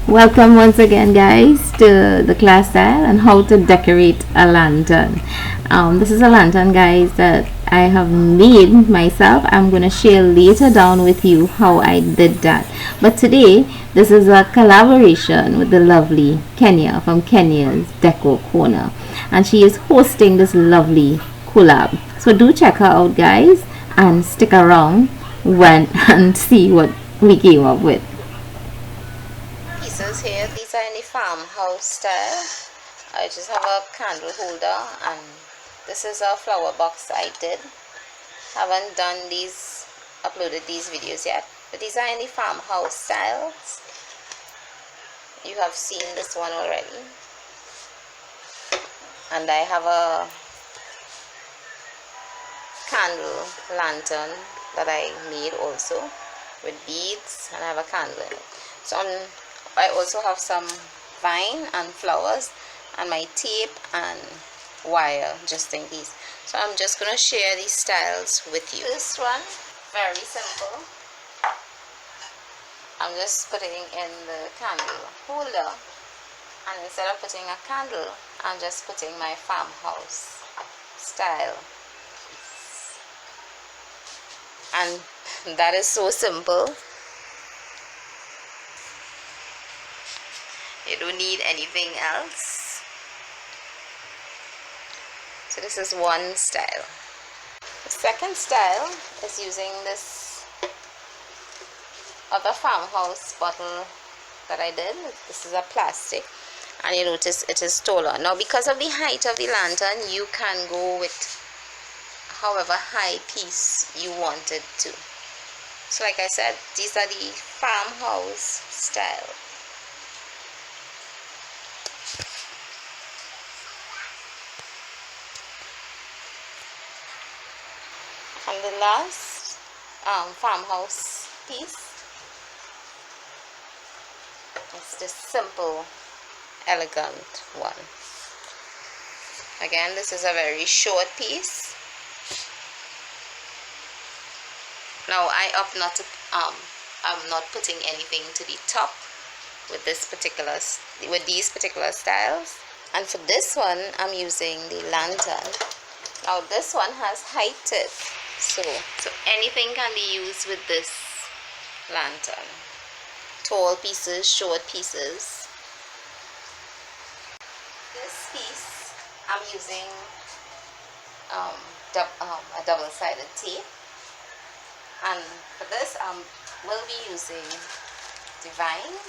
Welcome once again, guys, to the class style and how to decorate a lantern. This is a lantern, guys, that I have made myself. I'm going to share later down with you how I did that. But today, this is a collaboration with the lovely Kenya from Kenya's Deco Corner. And she is hosting this lovely collab. So do check her out, guys, and stick around when and see what we came up with. Pieces here, these are in the farmhouse style. I just have a candle holder, and this is a flower box I did. Haven't uploaded these videos yet, but these are in the farmhouse styles. You have seen this one already. And I have a candle lantern that I made also with beads, and I have a candle in it. So I also have some vine and flowers and my tape and wire just in case. So I'm just going to share these styles with you. This one, very simple. I'm just putting in the candle holder, and instead of putting a candle, I'm just putting my farmhouse style. And that is so simple. You don't need anything else. So this is one style. The second style is using this other farmhouse bottle that I did. This is a plastic, and you notice it is taller. Now because of the height of the lantern, you can go with however high piece you wanted to. So like I said, these are the farmhouse style. And the last farmhouse piece is this simple, elegant one. Again, this is a very short piece. Now I opt not to, I'm not putting anything to the top with these particular styles. And for this one, I'm using the lantern. Now this one has height to it, so anything can be used with this lantern. Tall pieces, short pieces. This piece, I'm using a double-sided tape, and for this we'll be using the vine.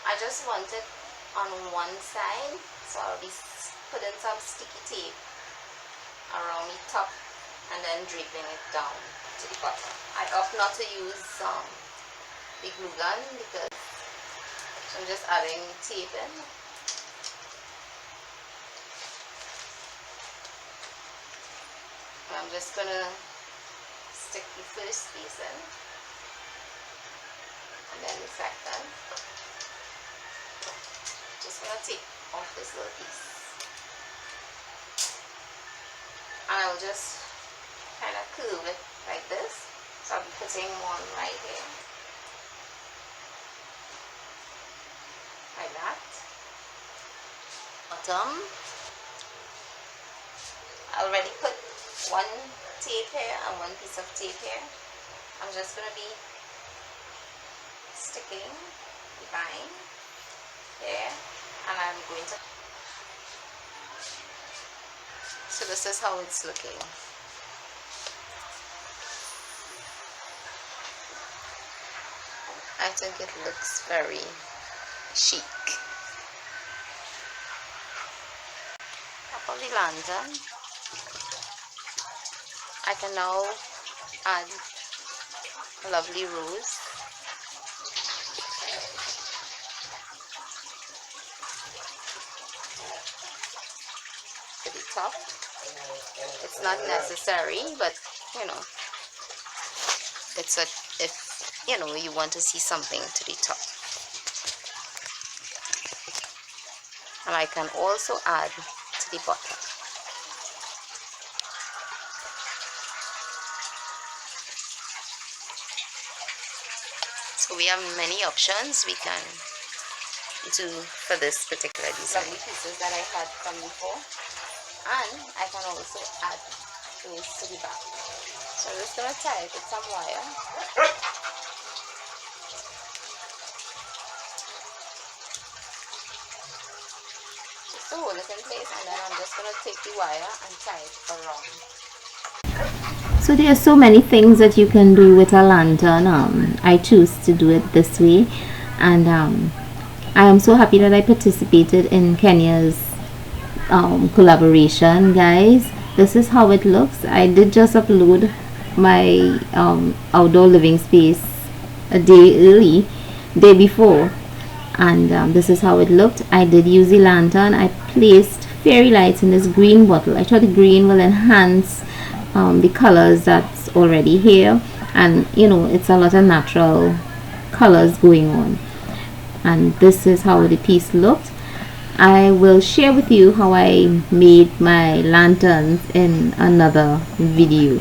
I just want it on one side, so I'll be putting some sticky tape around the top and then draping it down to the bottom. I opt not to use the glue gun because I'm just adding tape in. I'm just gonna stick the first piece in, and then the second. Just gonna take off this little piece, and I'll just kind of curve it like this. So I'll be putting one right here, like that. Bottom. I already put one tape here and one piece of tape here. I'm just gonna be sticking the vine here, and I'm going to. So this is how it's looking. I think it looks very chic. Top of the lantern. I can now add a lovely rose. To the top. It's not necessary, but you know, it's if you want to see something to the top. And I can also add to the bottom. So we have many options we can do for this particular design. Lovely pieces that I had from before, and I can also add those to the back. So I'm just going to tie it with some wire. Just to hold it in place, and then I'm just going to take the wire and tie it around. So there are so many things that you can do with a lantern. I choose to do it this way, and I am so happy that I participated in Kenya's collaboration, guys. This is how it looks. I did just upload my outdoor living space a day before, and this is how it looked. I did use the lantern. I placed fairy lights in this green bottle. I thought the green will enhance the colors that's already here, and you know, it's a lot of natural colors going on. And this is how the piece looked. I will share with you how I made my lanterns in another video,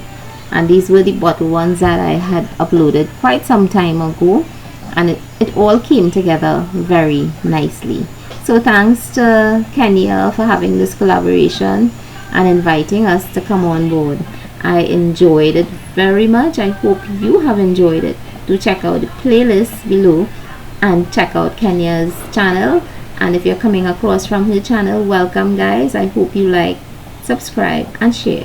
and these were the bottle ones that I had uploaded quite some time ago, and it all came together very nicely. So thanks to Kenya for having this collaboration and inviting us to come on board. I enjoyed it very much. I hope you have enjoyed it. Do check out the playlist below and check out Kenya's channel. And if you're coming across from her channel, welcome guys. I hope you like, subscribe and share.